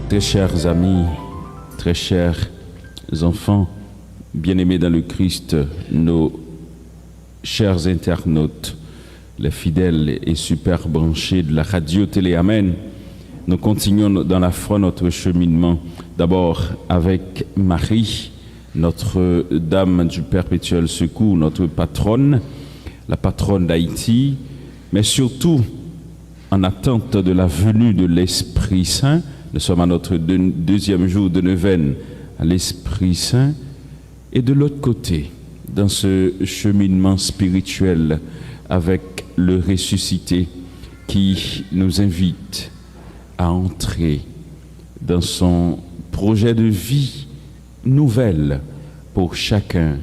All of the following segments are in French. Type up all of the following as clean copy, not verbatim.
Très chers amis, très chers enfants, bien-aimés dans le Christ, nos chers internautes, les fidèles et super branchés de la radio Télé Amen, nous continuons dans la foi notre cheminement, d'abord avec Marie, notre Dame du Perpétuel Secours, notre patronne, la patronne d'Haïti, mais surtout en attente de la venue de l'Esprit Saint. Nous sommes à notre deuxième jour de neuvaine à l'Esprit Saint. Et de l'autre côté, dans ce cheminement spirituel avec le ressuscité qui nous invite à entrer dans son projet de vie nouvelle pour chacun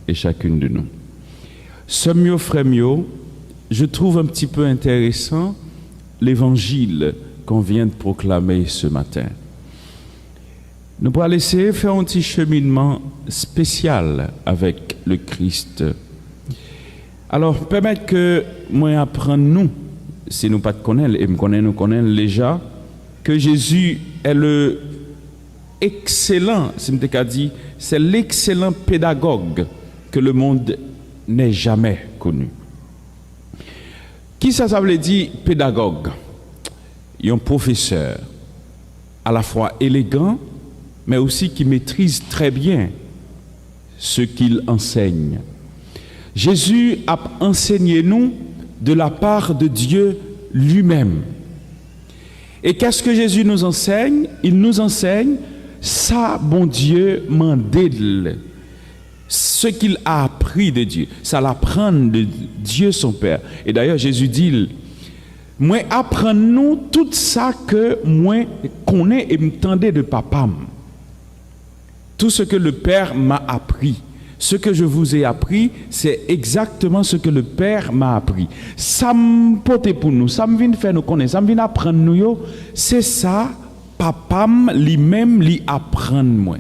et chacune de nous. Semio Frémio, je trouve un petit peu intéressant l'évangile qu'on vient de proclamer ce matin. Nous pourrons laisser faire un petit cheminement spécial avec le Christ. Alors, permettre que moi apprenne nous, si nous pas de connaître, et nous connaissons déjà, que Jésus est le excellent, c'est l'excellent pédagogue que le monde n'ait jamais connu. Qui ça veut dire pédagogue? Il y a un professeur à la fois élégant, mais aussi qui maîtrise très bien ce qu'il enseigne. Jésus a enseigné nous de la part de Dieu lui-même. Et qu'est-ce que Jésus nous enseigne? Il nous enseigne ça, bon Dieu, mandé ce qu'il a appris de Dieu. Ça l'apprend de Dieu son Père. Et d'ailleurs, Jésus dit, moi apprends-nous tout ça que moi connais et me tendais de papa. Tout ce que le Père m'a appris. Ce que je vous ai appris, c'est exactement ce que le Père m'a appris. Ça me porte pour nous, ça me vient faire nous connaître, ça me vient apprendre nous. C'est ça, papa lui-même lui apprendre moi.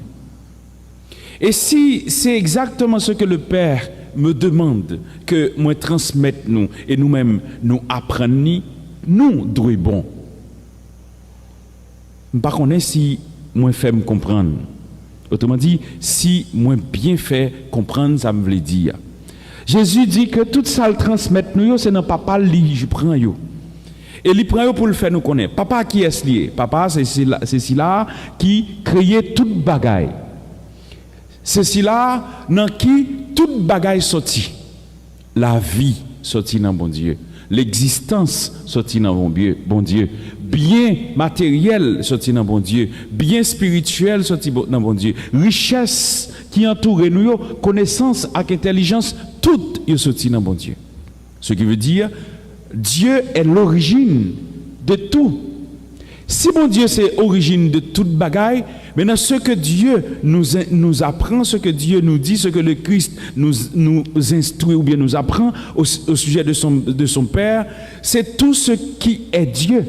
Et si c'est exactement ce que le Père me demande que moi transmette nous et nous-mêmes nous apprendre, nous devons bon. Par contre, si moi fait me comprendre. Autrement dit, si moi bien fait comprendre, ça me veut dire. Jésus dit que tout ça le transmettre nous, c'est non papa li je prends yo. Et il prend yo pour le faire nous connaître. Papa qui est lié? Papa c'est celui-là qui créait toute bagaille. C'est celui-là dans qui toute bagaille sorti. La vie sorti dans bon Dieu. L'existence sorti dans bon Dieu. Bien matériel sorti dans bon Dieu, bien spirituel sorti dans bon Dieu, richesse qui entoure nous, connaissance et intelligence, tout est sorti dans bon Dieu. Ce qui veut dire, Dieu est l'origine de tout. Si bon Dieu c'est l'origine de toute bagaille, maintenant ce que Dieu nous apprend, ce que Dieu nous dit, ce que le Christ nous instruit ou bien nous apprend au sujet de son Père, c'est tout ce qui est Dieu.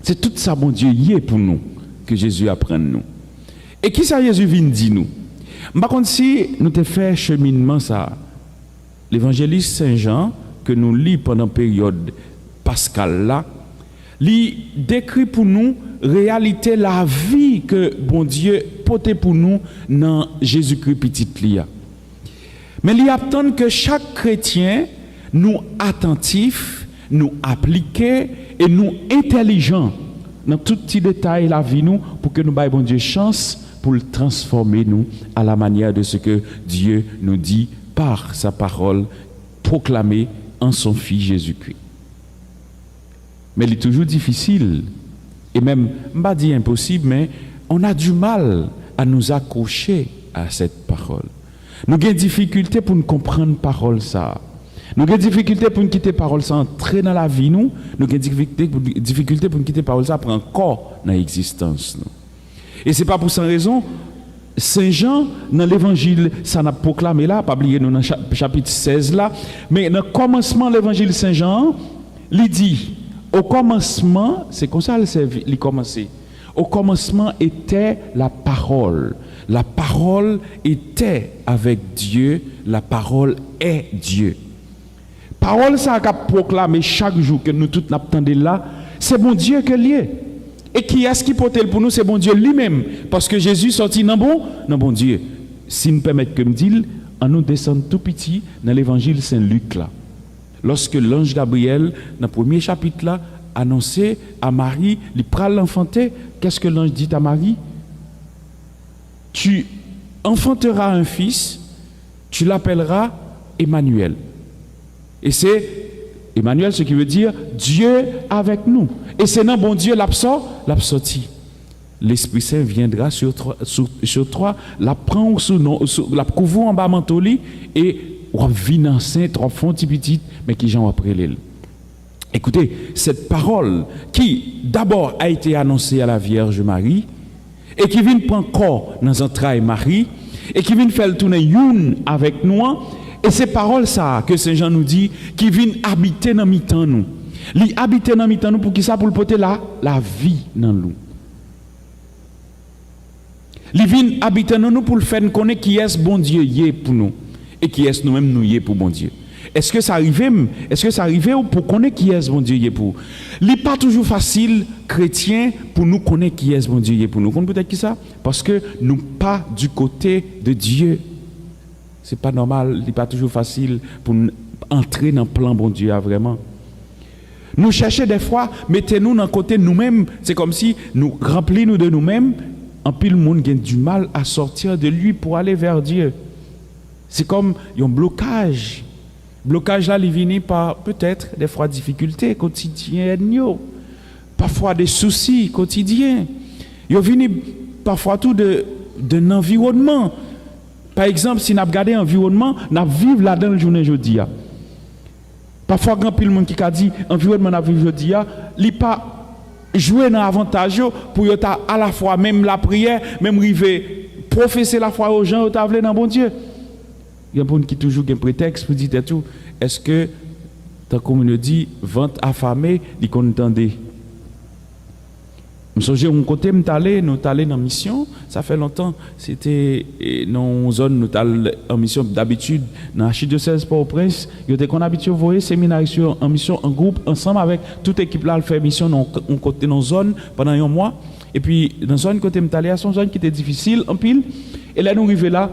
C'est tout ça, bon Dieu, y est pour nous, que Jésus apprend nous. Et qui ça Jésus vient dire nous? Par contre, si nous te fait cheminement ça, l'évangéliste Saint Jean, que nous lisons pendant la période pascale là, il décrit pour nous réalité la vie que bon Dieu porte pour nous dans Jésus-Christ petit lia. Mais il attend que chaque chrétien nous attentif, nous appliquer et nous intelligents dans tout petit détail la vie nous pour que nous baillons bon Dieu chance pour le transformer nous à la manière de ce que Dieu nous dit par sa parole proclamée en son Fils Jésus-Christ. Mais il est toujours difficile et même pas dit impossible, mais on a du mal à nous accrocher à cette parole. Nous avons des difficultés pour nous comprendre parole ça. Nous avons des difficultés pour nous quitter parole ça entrer dans la vie nous. Nous avons des difficultés pour nous quitter parole ça prendre corps dans l'existence nous. Et c'est pas pour cette raison Saint Jean dans l'évangile ça n'a proclamé là, pas oublier nous dans chapitre 16 là, mais dans le commencement de l'évangile Saint Jean, il dit au commencement, c'est comme ça il commençait. Au commencement était la parole. La parole était avec Dieu, la parole est Dieu. Parole ça qu'a proclamé chaque jour que nous tous n'attendons là, c'est bon Dieu que lié. Et qui est-ce qui porte pour nous? C'est bon Dieu lui-même. Parce que Jésus sorti dans bon Dieu. Si nous permettons que me dise, on nous descend tout petit dans l'évangile Saint-Luc là. Lorsque l'ange Gabriel, dans le premier chapitre là, annoncé à Marie, il prend l'enfanter, qu'est-ce que l'ange dit à Marie? Tu enfanteras un fils, tu l'appelleras Emmanuel. Et c'est Emmanuel, ce qui veut dire Dieu avec nous. Et c'est dans bon Dieu l'absorti. L'Esprit Saint viendra sur toi, la prend la couvre en bas mentoli et on vit enceinte, on font petite, mais qui j'en après l'île. Écoutez, cette parole qui d'abord a été annoncée à la Vierge Marie et qui vient prendre corps dans les entrailles Marie et qui vient faire tourner une avec nous. Et ces paroles ça que Saint Jean nous dit qui viennent habiter dans mi-temps nous. Li habiter dans mi-temps nous pour qui ça? Pour porter la vie dans nous. Li viennent habiter dans nous pour le faire connaître qui est bon Dieu yé pour nous et qui est nous-mêmes nous yé pour bon Dieu. Est-ce que ça arrive ou pour connaître qui est bon Dieu yé pour? Li pas toujours facile chrétien pour nous connaître qui est bon Dieu yé pour nous. Connaissez peut-être qui ça? Parce que nous pas du côté de Dieu. C'est pas normal, il n'est pas toujours facile pour entrer dans le plan bon Dieu vraiment. Nous cherchons des fois, mettez-nous dans le côté nous-mêmes, c'est comme si nous remplissons de nous-mêmes, en pile le monde a du mal à sortir de lui pour aller vers Dieu. C'est comme un blocage. Blocage là, il vient par peut-être des fois difficultés quotidiennes, parfois des soucis quotidiens. Il vient parfois tout d'un environnement. Par exemple, si nous regardons l'environnement, nous vivons là-dedans le journée aujourd'hui. Parfois, grand pile monde qui a dit environnement nous vivons aujourd'hui, il n'est pas joué dans l'avantage pour à la fois même la prière, même river professer la foi aux gens, au dans bon Dieu. Il y a des gens qui toujours un prétexte pour dire tout. Est-ce que, tant qu'on me dit, vente affamée, ils contendaient? Je me un côté, nous allons dans la mission, ça fait longtemps, c'était dans une zone, nous allons en mission d'habitude, dans l'archidiocèse Port-au-Prince, il y a qu'on habitué à voir séminaire en mission, en groupe, ensemble avec toute l'équipe là, elle fait mission dans une zone pendant un mois, et puis dans une zone côté, nous allons, c'est une zone qui était difficile, en pile, et là nous arrivons là,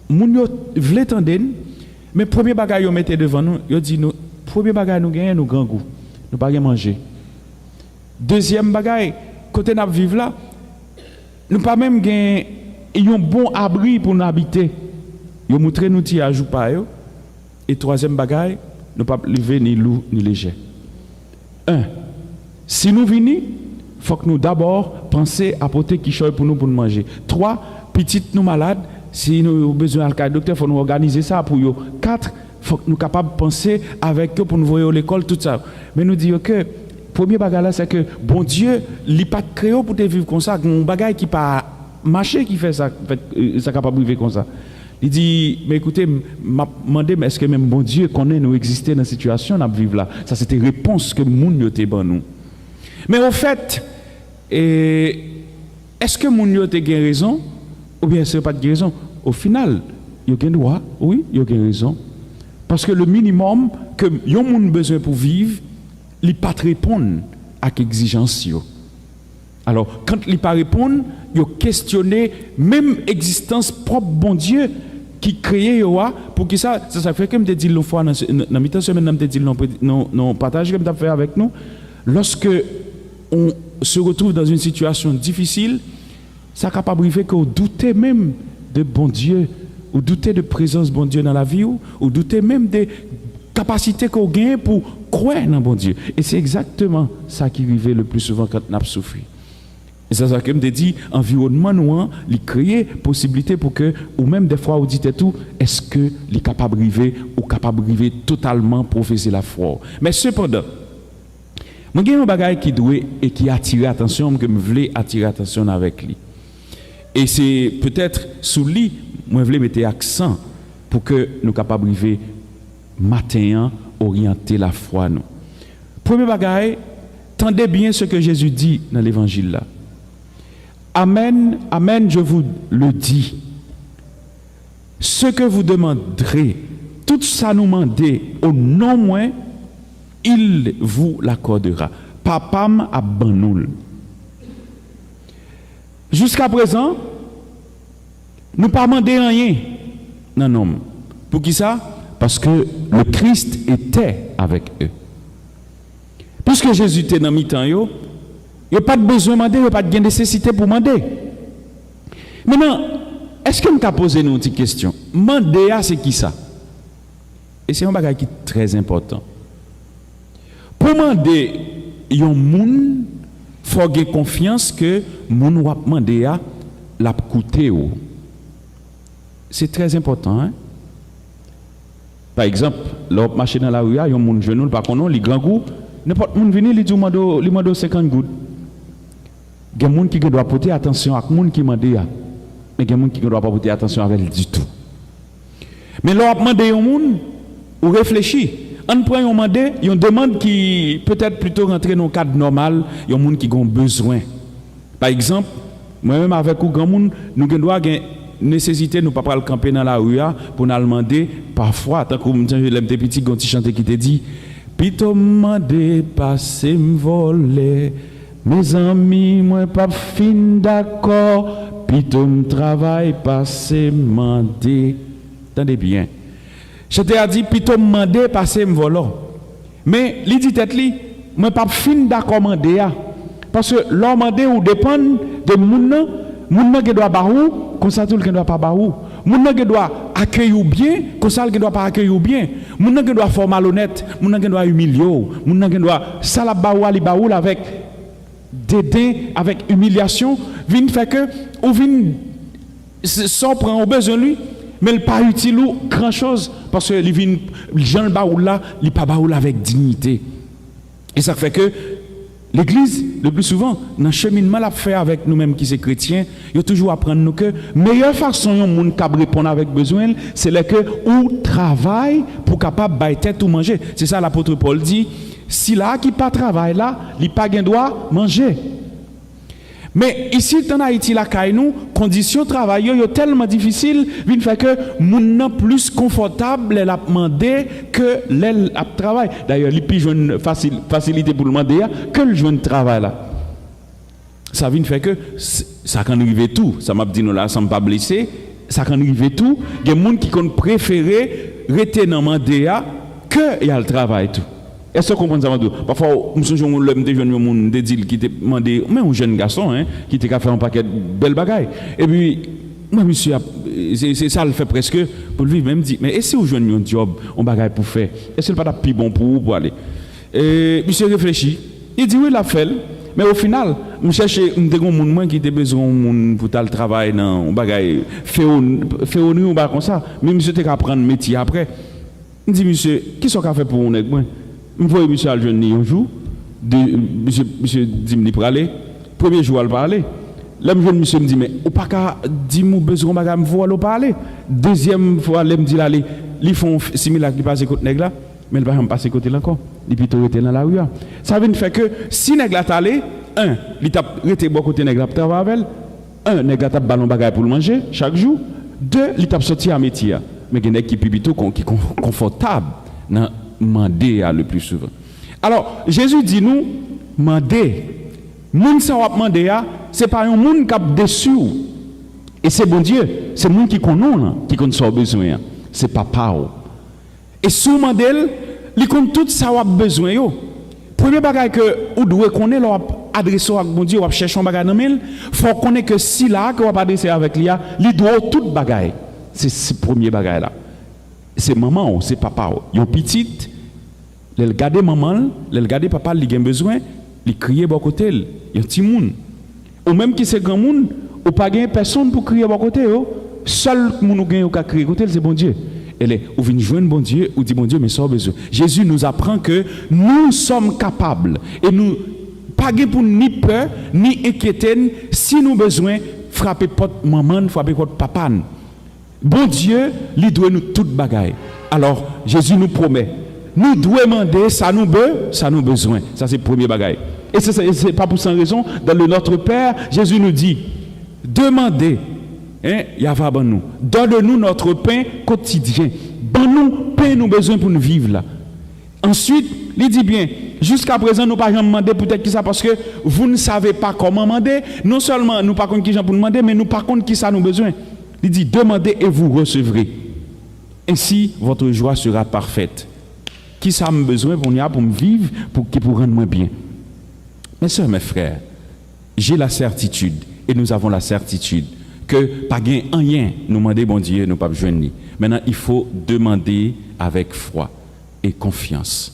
nous voulons tendre, mais premier bagage, nous mettez devant nous, ils dit nous, premier bagage, nous gagnons, nous grand goût, nous pas manger. Deuxième bagage, côté nous vivons là, nous pas même gagner un bon abri pour nous habiter. Nous montré nous ti ajout pas yo. Et troisième bagaille, nous pas lever ni lourd ni léger. Si nous venons, faut que nous d'abord penser à porter qui choisit pour nous manger. 3, petites nous malades, si nous avons besoin de docteur, faut nous organiser ça pour eux. 4, faut que nous capables de penser avec eux pour nous voir à l'école tout ça. Mais nous disons que premier bagage c'est que bon Dieu, il pas créé pour te vivre comme ça, un bagage qui pas marché qui fait ça, ça capable de vivre comme ça. Il dit mais écoutez, m'a demandé mais est-ce que même bon Dieu connaît nous exister dans cette situation n'a vivre là. Ça c'était réponse que moun yo te ban nous. Mais au fait est-ce que moun yo te gen raison ou bien c'est pas de raison? Au final, yo gen droit, oui, yo gen raison. Parce que le minimum que yon moun besoin pour vivre il ne pas répondre à l'exigence. Alors, quand il ne pas répondre, il questionner même existence propre bon Dieu qui crée pour que ça fait comme te dit l'autre fois dans la semaine te dit non partage comme tu fait avec nous. Lorsque on se retrouve dans une situation difficile, ça capable arriver que douter même de bon Dieu, ou douter de présence bon Dieu dans la vie ou douter même des capacités qu'on gagne pour croire dans bon Dieu. Et c'est exactement ça qui arrive le plus souvent quand on a souffert. Et c'est ça que je me dis, environnement noir, il crée possibilité pour que, ou même des fois, on dit tout, est-ce que il est capable de arriver ou capable de arriver totalement professer la foi. Mais cependant, moi j'ai un bagage qui doit et qui attire l'attention, que je voulais attirer l'attention avec lui. Et c'est peut-être sous lui, moi je voulais mettre accent pour que nous capables d'arriver matin orienter la foi nous. Premier bagage, tendez bien ce que Jésus dit dans l'évangile là. Amen, amen, je vous le dis. Ce que vous demanderez, tout ça nous demandez au nom moins, il vous l'accordera. Papam a banoul. Jusqu'à présent, nous pas demandé rien. Non. Pour qui ça? Parce que le Christ était avec eux. Puisque Jésus était dans mi-temps, il n'y a pas de besoin de demander, il n'y a pas de nécessité pour demander. Maintenant, est-ce que nous avons posé une petite question? Demander, c'est qui ça? Et c'est un bagage qui est très important. Pour demander, il y a un monde, il faut avoir confiance que le monde va demander à la coûter. C'est très important. Hein? Par exemple, lorsque marcher dans la rue, il y a un monde jeune, par contre, les grands goûts, n'importe qui vient, il dit 50 gouttes. Il y a des gens qui doivent porter attention à les gens qui demandent. Mais il y a des gens qui ne doivent pas porter attention à elle du tout. Mais lorsque on demande à un monde, on réfléchit. On prend une demande qui peut-être plutôt rentrer dans le cadre normal, il y a des gens qui ont besoin. Par exemple, moi-même avec un grand monde, nous devons avoir nécessité de ne pas camper dans la rue pour nous demander parfois, tant que je l'aime petit, quand tu chantes qui te dit, Pito mande passe m'voler, mes amis, moi pas fin d'accord, Pito m'travaille passe m'mande. Attendez bien. Je t'ai dit, Pito m'mande passe m'voler. Mais, li dit tête li, moi pas fin d'accord mandé ya. Parce que l'homme mandé ou dépend de moun qui doit barou, comme ça tout le qui doit pas barou. Moun qui doit accueillir bien, comme ça qui doit pas accueillir bien. Moun qui doit faire malhonnête, moun qui doit humilier, moun qui doit salab baoul avec dédain, avec humiliation, vient fait que ou vient sans prendre au besoin lui, mais il pas utile ou grand chose parce que il vient Jean baoul là, il pas baoul avec dignité. Et ça fait que l'Église, le plus souvent, dans le cheminement l'a fait avec nous-mêmes qui sommes chrétiens, il y a toujours apprendre nous que la meilleure façon dont on peut répondre avec besoin, c'est que on travaille pour capable de tête ou manger. C'est ça l'apôtre Paul dit, si là qui pas travail là, il pas gain droit manger. Mais ici en Haïti la caille nous, conditions de travail yo tellement difficiles, vient fait que moun nan plus confortable elle a demandé que l'elle a travail. D'ailleurs, il plus joindre facilité pour le demander que le joindre travail là. Ça vient fait que ça can arriver tout, ça m'a dit nous là sans pas blesser, ça can arriver tout, il y a des gens qui ont préféré rester dans demander que il y a le travail tout. Est-ce que vous comprenez ça? Parfois, nous sommes l'homme des jeunes qui te demandé, mais un jeune garçon, qui te fait un paquet de belles bagailles. Et puis, moi, monsieur, c'est ça, le fait presque, pour lui, même dit, mais est-ce que vous jouez un job, un bagaille pour faire? Est-ce que c'est pas plus bon pour vous pour aller? Et monsieur réfléchit. Il dit, oui, il a fait. Mais au final, je cherche un monde qui a besoin pour le travail, un bagaille, faire au ou pas comme ça. Mais monsieur, tu as prendre métier après. Il dit, monsieur, qui sont fait pour vous? Je vois monsieur à jeune un jour, monsieur dit me pour aller, premier jour à parler. Là monsieur me dit mais ou pas qu'à dire mon besoin bagage me voir parler. Deuxième fois il me dit là ils font similaire qui passe côté nèg là, mais il va pas passer côté là encore. Il plutôt était dans la rue. Ça veut dire que si nèg là t'allé, un, il t'a rester bon côté nèg là pour travailler avec, un nèg là t'a ballon bagage pour le manger chaque jour, deux, il t'a sorti à métier. Mais il y a qui plutôt qui confortable dans demander le plus souvent. Alors, Jésus dit nous, demander. Moun sa wap demander, c'est pas un monde qui a déçu. Et c'est bon Dieu, c'est le monde qui connaît, qui connaît son besoin. C'est papa. Et si vous demandez, il connaît tout ça wap besoin. Premier bagage que vous devez connaître, adresser avec bon Dieu, ou chercher un bagage dans il faut connaître que si là, que vous adresser avec lui, il doit tout bagage. C'est le premier bagage là. C'est maman, c'est papa. Yon petite, elle regarde maman, elle regarde papa, il a besoin, il crie à côté, il y a un petit monde. Ou même qui c'est grand monde, ou pas gain personne pour crier à côté, seul monde qui a crié à côté, c'est bon Dieu. Elle est, ou vient joindre bon Dieu, ou dit bon Dieu, mais ça besoin. Jésus nous apprend que nous sommes capables, et nous, pas pour ni peur, ni inquiéter, si nous besoin, frapper porte maman, frapper porte papa. Bon Dieu, lui doit nous toute bagaille. Alors, Jésus nous promet, nous devons demander, ça nous besoin. Ça, c'est le premier bagaille. Et ce n'est pas pour sans raison, dans le Notre Père, Jésus nous dit, demandez, Yahva ban nous, donne-nous notre pain quotidien. Ban nous, pain nous besoin pour nous vivre là. Ensuite, il dit bien, Jusqu'à présent, nous pas jamais demandé peut-être qui ça parce que vous ne savez pas comment demander. Non seulement nous pas contre qui pour demander, mais nous pas contre qui ça nous besoin. Il dit demandez et vous recevrez. Ainsi votre joie sera parfaite. Qui ça me besoin pour me vivre pour rendre moi bien. Mes sœurs, mes frères, j'ai la certitude et nous avons la certitude que pas gain rien nous demander bon Dieu nous pas joindre. Maintenant il faut demander avec foi et confiance.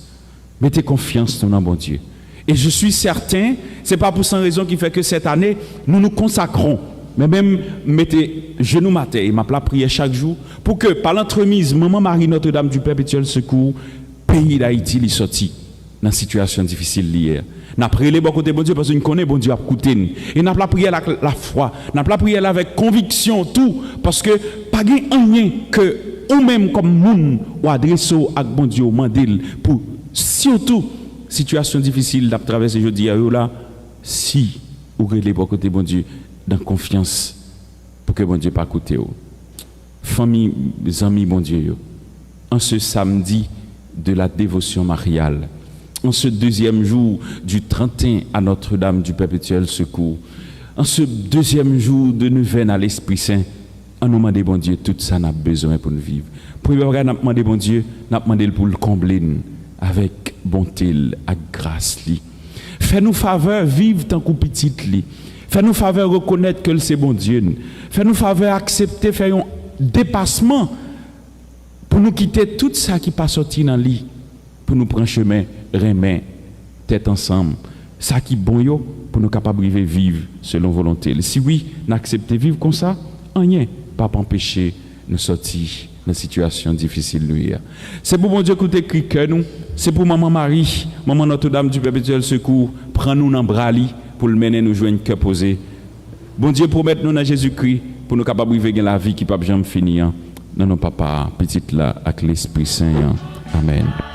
Mettez confiance dans bon Dieu. Et je suis certain, c'est pas pour sans raison qui fait que cette année nous nous consacrons. Mais même mettez genoux matin et m'a la prière chaque jour pour que par l'entremise Maman Marie Notre-Dame du Perpétuel Secours pays d'Haïti li sorti dans situation difficile hier. N'a prié bon côté bon Dieu parce que nous connaissons bon Dieu à côté. Et n'a pas prié la foi, n'a pas prié avec conviction tout parce que pas rien que ou même comme moun ou adresse à bon Dieu mandil pour surtout situation difficile d'à traverser jeudi là si ou relé bon côté bon Dieu dans confiance pour que bon Dieu pas côté famille amis bon Dieu en ce samedi de la dévotion mariale en ce deuxième jour du 31 à Notre-Dame du Perpétuel Secours, en ce deuxième jour de neuvaine à l'Esprit Saint, on nous demande bon Dieu tout ça n'a besoin pour nous vivre. Premier bagage n'a demandé bon Dieu, n'a demandé pour le combler avec bonté et grâce li. Fais-nous faveur vivre tant que petit li. Fais-nous faveur reconnaître que c'est bon Dieu. Fais-nous faveur accepter faire un dépassement pour nous quitter tout ça qui pas sorti dans lit pour nous prendre chemin remet tête ensemble ça qui bon yo pour nous capables de vivre selon volonté. Si oui n'accepter vivre comme ça rien pas empêcher nous sortir dans situation difficile nous hier. C'est pour mon Dieu qui écrit que nous, c'est pour maman Marie, maman Notre-Dame du Perpétuel Secours, prend nous dans bras pour le mener nous joindre cœur posé. Bon Dieu promet nous dans Jésus-Christ pour nous capables de vivre la vie qui pas jamais finir. Non papa petite là avec l'Esprit Saint. Amen.